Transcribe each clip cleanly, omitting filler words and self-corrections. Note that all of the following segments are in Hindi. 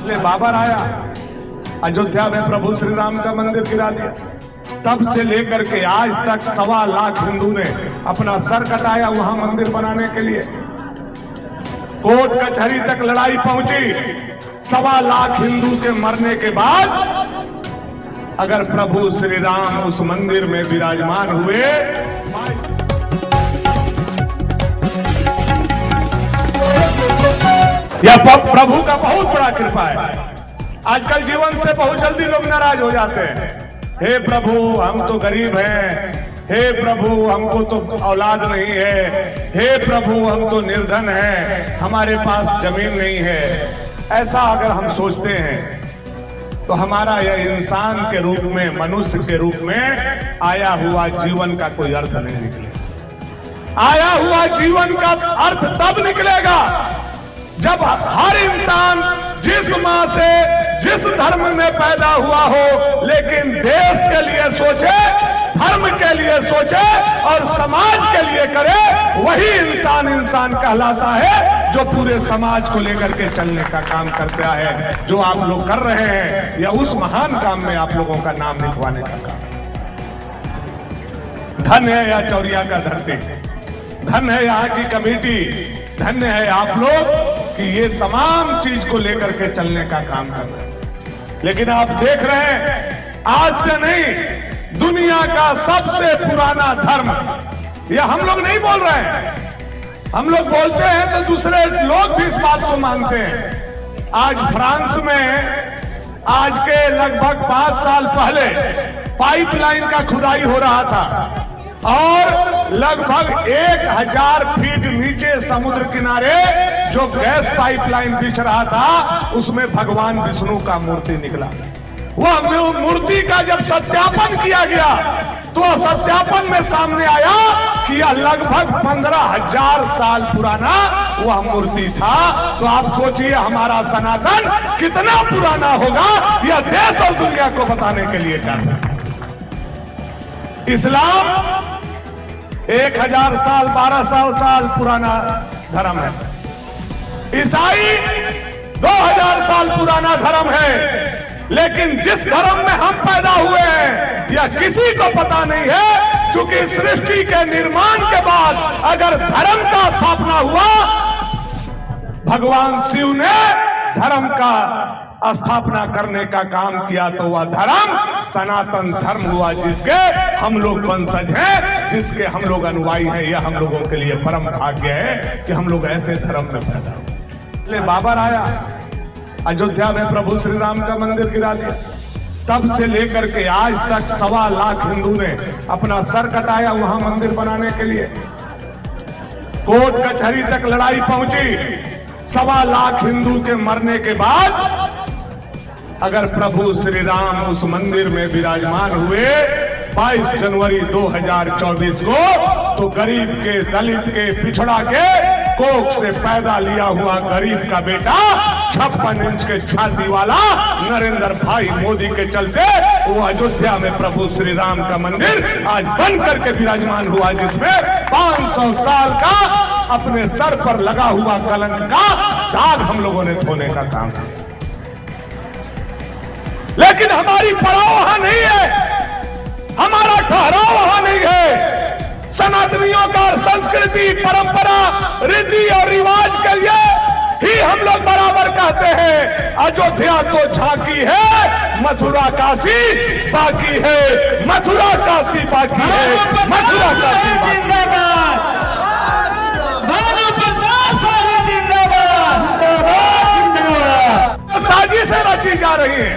पहले बाबर आया, अयोध्या में प्रभु श्री राम का मंदिर गिरा दिया। तब से लेकर के आज तक 1.25 लाख हिंदू ने अपना सर कटाया वहां मंदिर बनाने के लिए। कोर्ट कचहरी तक लड़ाई पहुंची। 1.25 लाख हिंदू के मरने के बाद अगर प्रभु श्री राम उस मंदिर में विराजमान हुए, यह प्रभु का बहुत बड़ा कृपा है। आजकल जीवन से बहुत जल्दी लोग नाराज हो जाते हैं। हे प्रभु, हम तो गरीब हैं। हे प्रभु, हमको तो औलाद नहीं है। हे प्रभु, हम तो निर्धन हैं, हमारे पास जमीन नहीं है। ऐसा अगर हम सोचते हैं तो हमारा यह इंसान के रूप में, मनुष्य के रूप में आया हुआ जीवन का कोई अर्थ नहीं निकलेगा। आया हुआ जीवन का अर्थ तब निकलेगा जब हर इंसान जिस मां से, जिस धर्म में पैदा हुआ हो, लेकिन देश के लिए सोचे, धर्म के लिए सोचे और समाज के लिए करे, वही इंसान कहलाता है, जो पूरे समाज को लेकर के चलने का काम करता है। जो आप लोग कर रहे हैं, या उस महान काम में आप लोगों का नाम लिखवाने का काम। धन्य है यह चौरिया का धरती, धन्य है यहाँ की कमेटी, धन्य है आप लोग कि ये तमाम चीज को लेकर के चलने का काम कर रहे हैं। लेकिन आप देख रहे हैं, आज से नहीं, दुनिया का सबसे पुराना धर्म, यह हम लोग नहीं बोल रहे हैं। हम लोग बोलते हैं तो दूसरे लोग भी इस बात को मानते हैं। आज फ्रांस में आज के लगभग 5 साल पहले पाइपलाइन का खुदाई हो रहा था और लगभग 1000 फीट नीचे समुद्र किनारे जो गैस पाइपलाइन बिछ रहा था, उसमें भगवान विष्णु का मूर्ति निकला। वह मूर्ति का जब सत्यापन किया गया तो सत्यापन में सामने आया कि यह लगभग 15,000 साल पुराना वह मूर्ति था। तो आप सोचिए हमारा सनातन कितना पुराना होगा, यह देश और दुनिया को बताने के लिए चाहते हैं। इस्लाम 1000 साल, 1200 साल पुराना धर्म है। ईसाई 2000 साल पुराना धर्म है। लेकिन जिस धर्म में हम पैदा हुए हैं, यह किसी को पता नहीं है, क्योंकि सृष्टि के निर्माण के बाद अगर धर्म का स्थापना हुआ, भगवान शिव ने धर्म का स्थापना करने का काम किया, तो वह धर्म सनातन धर्म हुआ, जिसके हम लोग वंशज हैं, जिसके हम लोग अनुयायी हैं। यह हम लोगों के लिए परम भाग्य है कि हम लोग ऐसे धर्म में पैदा हुए। बाबर आया, अयोध्या में प्रभु श्री राम का मंदिर गिरा दिया। तब से लेकर के आज तक 1.25 लाख हिंदू ने अपना सर कटाया वहां मंदिर बनाने के लिए। कोर्ट कचहरी तक लड़ाई पहुंची। 1.25 लाख हिंदू के मरने के बाद अगर प्रभु श्री राम उस मंदिर में विराजमान हुए 22 जनवरी 2024 को, तो गरीब के, दलित के, पिछड़ा के कोख से पैदा लिया हुआ गरीब का बेटा 56 इंच के छाती वाला नरेंद्र भाई मोदी के चलते वो अयोध्या में प्रभु श्री राम का मंदिर आज बन करके विराजमान हुआ, जिसमें 500 साल का अपने सर पर लगा हुआ कलंक का दाग हम लोगों ने धोने का काम किया। लेकिन हमारी पड़ाव वहां नहीं है, हमारा ठहराव वहां नहीं है। सनातनियों का संस्कृति, परंपरा, रीति और रिवाज के लिए ही हम लोग बराबर कहते हैं, अयोध्या तो झांकी है, मथुरा काशी बाकी है, मथुरा काशी बाकी है, मथुरा काशी बाकी है। साजिशें रची जा रही हैं,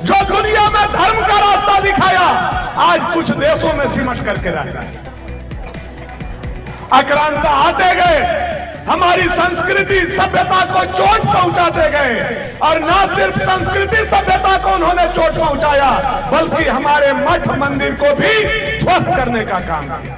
जो दुनिया में धर्म का रास्ता दिखाया, आज कुछ देशों में सिमट करके रह गए। आक्रांता आते गए, हमारी संस्कृति सभ्यता को चोट पहुंचाते गए, और न सिर्फ संस्कृति सभ्यता को उन्होंने चोट पहुंचाया, बल्कि हमारे मठ मंदिर को भी ध्वस्त करने का काम किया।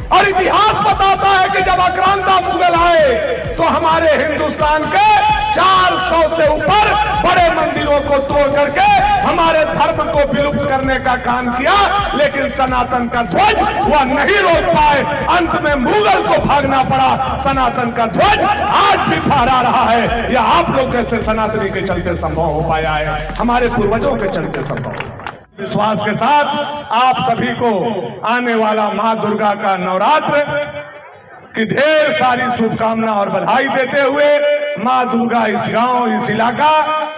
और इतिहास बताता है कि जब आक्रांता मुगल आए तो हमारे हिंदुस्तान के 400 से ऊपर बड़े मंदिरों को तोड़ करके हमारे धर्म को विलुप्त करने का काम किया, लेकिन सनातन का ध्वज वह नहीं रोक पाए। अंत में मुगल को भागना पड़ा। सनातन का ध्वज आज भी फहरा रहा है। यह आप लोग जैसे सनातनी के चलते संभव हो पाया है, हमारे पूर्वजों के चलते संभव। विश्वास के साथ आप सभी को आने वाला मां दुर्गा का नवरात्र की ढेर सारी शुभकामना और बधाई देते हुए, मां दुर्गा इस गांव, इस इलाका,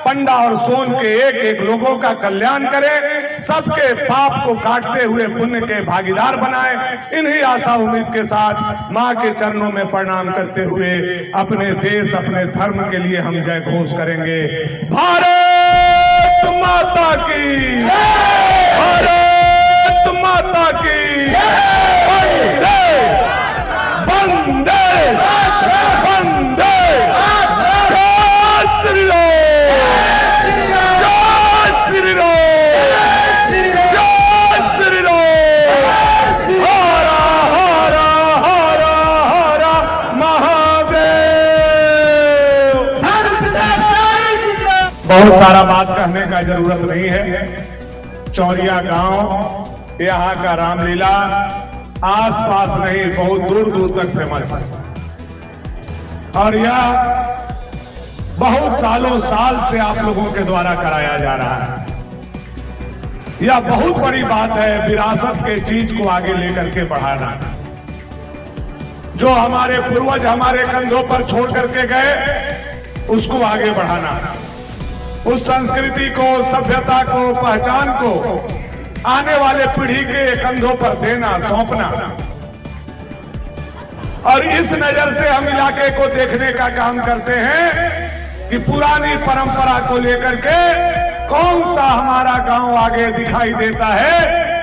पंडा और सोन के एक एक लोगों का कल्याण करे, सबके पाप को काटते हुए पुण्य के भागीदार बनाए। इन्हीं आशा उम्मीद के साथ मां के चरणों में प्रणाम करते हुए अपने देश, अपने धर्म के लिए हम जय घोष करेंगे। भारत माता की, भारत माता की, वंदे वंदे, जय श्री राम, जय श्री राम, जय श्री राम, हर हर हर हर महादेव। बहुत सारा बात कहने का जरूरत नहीं है। चौरिया गांव, यहाँ का रामलीला आसपास नहीं, बहुत दूर दूर तक फेमस है और यह बहुत सालों साल से आप लोगों के द्वारा कराया जा रहा है। यह बहुत बड़ी बात है, विरासत के चीज को आगे लेकर के बढ़ाना। जो हमारे पूर्वज हमारे कंधों पर छोड़ करके गए, उसको आगे बढ़ाना, उस संस्कृति को, सभ्यता को, पहचान को आने वाले पीढ़ी के कंधों पर देना, सौंपना। और इस नजर से हम इलाके को देखने का काम करते हैं कि पुरानी परंपरा को लेकर के कौन सा हमारा गांव आगे दिखाई देता है,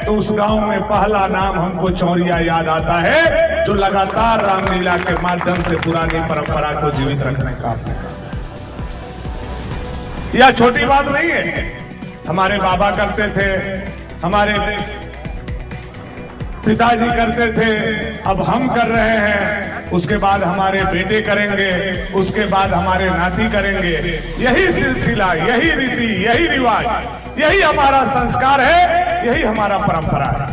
तो उस गांव में पहला नाम हमको चौरिया याद आता है, जो लगातार रामलीला के माध्यम से पुरानी परंपरा को जीवित रखने का। यह छोटी बात नहीं है। हमारे बाबा करते थे, हमारे पिताजी करते थे, अब हम कर रहे हैं, उसके बाद हमारे बेटे करेंगे, उसके बाद हमारे नाती करेंगे। यही सिलसिला, यही रीति, यही रिवाज, यही हमारा संस्कार है, यही हमारा परंपरा है।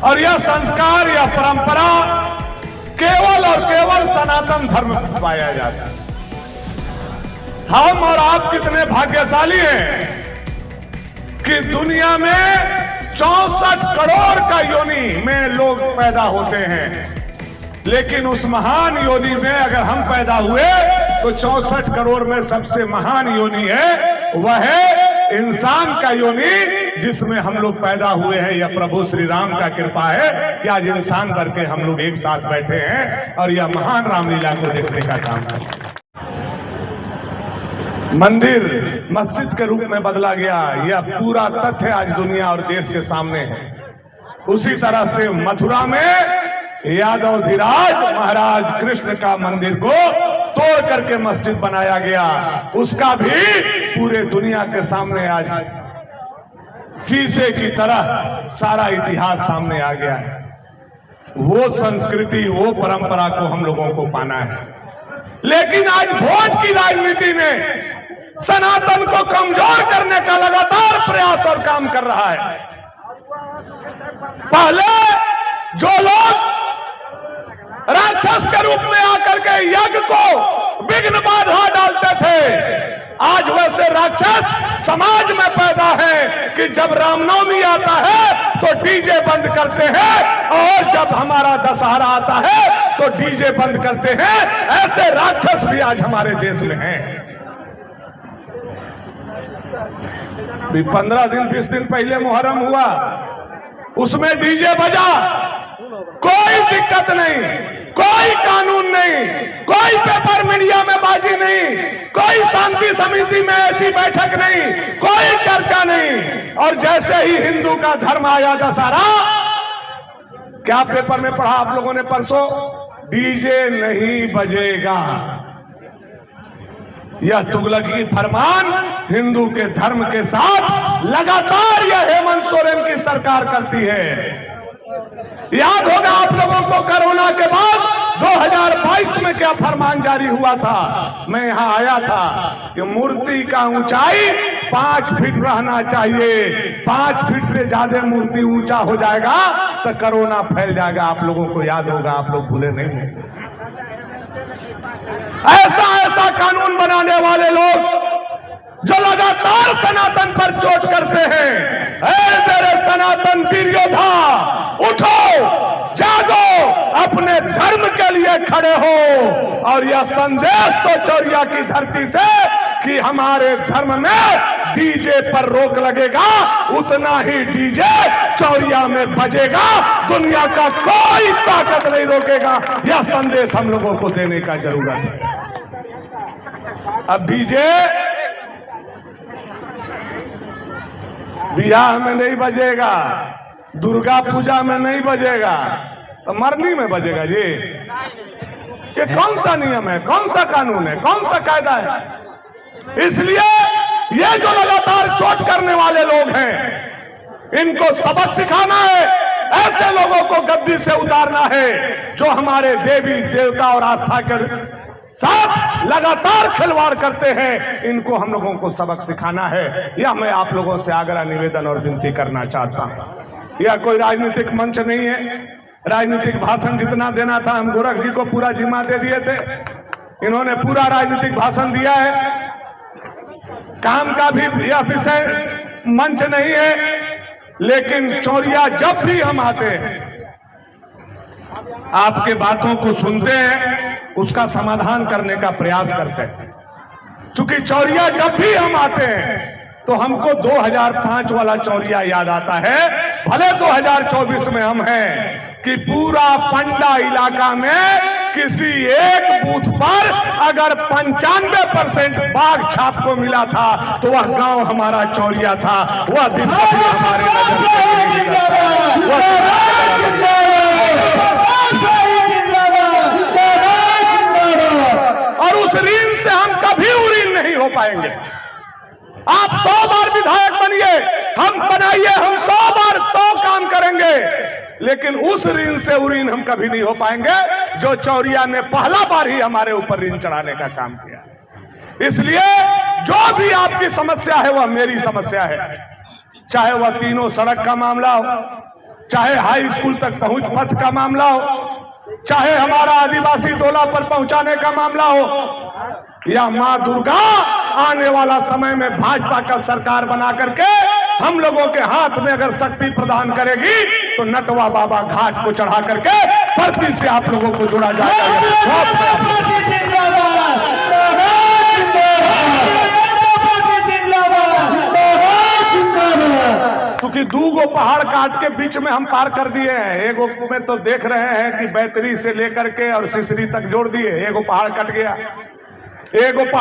और यह संस्कार, यह परंपरा केवल और केवल सनातन धर्म में पाया जाता है। हम और आप कितने भाग्यशाली हैं कि दुनिया में 64 करोड़ का योनि में लोग पैदा होते हैं, लेकिन उस महान योनि में अगर हम पैदा हुए तो 64 करोड़ में सबसे महान योनि है, वह है इंसान का योनि, जिसमें हम लोग पैदा हुए हैं। यह प्रभु श्री राम का कृपा है कि आज इंसान भर के हम लोग एक साथ बैठे हैं और यह महान रामलीला को देखने का काम है। मंदिर मस्जिद के रूप में बदला गया, यह पूरा तथ्य आज दुनिया और देश के सामने है। उसी तरह से मथुरा में यादवधिराज महाराज कृष्ण का मंदिर को तोड़ करके मस्जिद बनाया गया, उसका भी पूरे दुनिया के सामने आज शीशे की तरह सारा इतिहास सामने आ गया है। वो संस्कृति, वो परंपरा को हम लोगों को पाना है। लेकिन आज वोट की राजनीति में सनातन को कमजोर करने का लगातार प्रयास और काम कर रहा है। पहले जो लोग राक्षस के रूप में आकर के यज्ञ को विघ्न बाधा डालते थे, आज वैसे राक्षस समाज में पैदा है कि जब रामनवमी आता है तो डीजे बंद करते हैं, और जब हमारा दशहरा आता है तो डीजे बंद करते हैं। ऐसे राक्षस भी आज हमारे देश में हैं। 15 दिन 20 दिन पहले मुहर्रम हुआ, उसमें डीजे बजा, कोई दिक्कत नहीं, कोई कानून नहीं, कोई पेपर मीडिया में बाजी नहीं, कोई शांति समिति में ऐसी बैठक नहीं, कोई चर्चा नहीं। और जैसे ही हिंदू का धर्म आया दशहरा, क्या पेपर में पढ़ा आप लोगों ने परसों? डीजे नहीं बजेगा। यह तुगलकी फरमान हिंदू के धर्म के साथ लगातार यह हेमंत सोरेन की सरकार करती है। याद होगा आप लोगों को कोरोना के बाद 2022 में क्या फरमान जारी हुआ था। मैं यहां आया था कि मूर्ति का ऊंचाई 5 फीट रहना चाहिए। 5 फीट से ज्यादा मूर्ति ऊंचा हो जाएगा तो कोरोना फैल जाएगा। आप लोगों को याद होगा, आप लोग भूले नहीं हैं। ऐसा कानून बनाने वाले लोग जो लगातार सनातन पर चोट करते हैं, ऐ मेरे सनातन वीर योद्धा, उठो, जागो, अपने धर्म के लिए खड़े हो। और यह संदेश तो चौरिया की धरती से कि हमारे धर्म में डीजे पर रोक लगेगा, उतना ही डीजे चौरिया में बजेगा। दुनिया का कोई ताकत नहीं रोकेगा। यह संदेश हम लोगों को देने का जरूरत है। अब डीजे बियाह में नहीं बजेगा, दुर्गा पूजा में नहीं बजेगा, तो मरनी में बजेगा जी। ये कौन सा नियम है, कौन सा कानून है, कौन सा कायदा है? इसलिए ये जो लगातार चोट करने वाले लोग हैं, इनको सबक सिखाना है। ऐसे लोगों को गद्दी से उतारना है जो हमारे देवी देवता और आस्था के साथ लगातार खिलवाड़ करते हैं। इनको हम लोगों को सबक सिखाना है। यह मैं आप लोगों से आग्रह, निवेदन और विनती करना चाहता हूं। यह कोई राजनीतिक मंच नहीं है। राजनीतिक भाषण जितना देना था हम गोरख जी को पूरा जिम्मा दे दिए थे। इन्होंने पूरा राजनीतिक भाषण दिया है। काम का भी यह विषय मंच नहीं है। लेकिन चौरिया जब भी हम आते हैं, आपके बातों को सुनते हैं, उसका समाधान करने का प्रयास करते हैं। चूंकि चौरिया जब भी हम आते हैं तो हमको 2005 वाला चौरिया याद आता है। भले 2024 में हम हैं कि पूरा पंडा इलाका में किसी एक बूथ पर अगर 95% बाघ छाप को मिला था तो वह गांव हमारा चौरिया था। वह दिन कभी हमारे नजर से नहीं निकलता। और उस ऋण से हम कभी उरीन नहीं हो पाएंगे। आप 100 बार विधायक बनिए, हम बनाइए, हम 100 बार 100 काम करेंगे, लेकिन उस ऋण से उरीन हम कभी नहीं हो पाएंगे जो चौरिया ने पहला बार ही हमारे ऊपर ऋण चढ़ाने का काम किया। इसलिए जो भी आपकी समस्या है वह मेरी समस्या है। चाहे वह तीनों सड़क का मामला हो, चाहे हाई स्कूल तक पहुंच पथ का मामला हो, चाहे हमारा आदिवासी टोला पर पहुंचाने का मामला हो, या मां दुर्गा आने वाला समय में भाजपा का सरकार बना करके हम लोगों के हाथ में अगर शक्ति प्रदान करेगी तो नटवा बाबा घाट को चढ़ा करके धरती से आप लोगों को जुड़ा जाएगा। क्योंकि 2 पहाड़ काट के बीच में हम पार कर दिए हैं। एगो में तो देख रहे हैं कि बैतरी से लेकर के और सिसरी तक जोड़ दिए, एगो पहाड़ कट गया, एगो पहाड़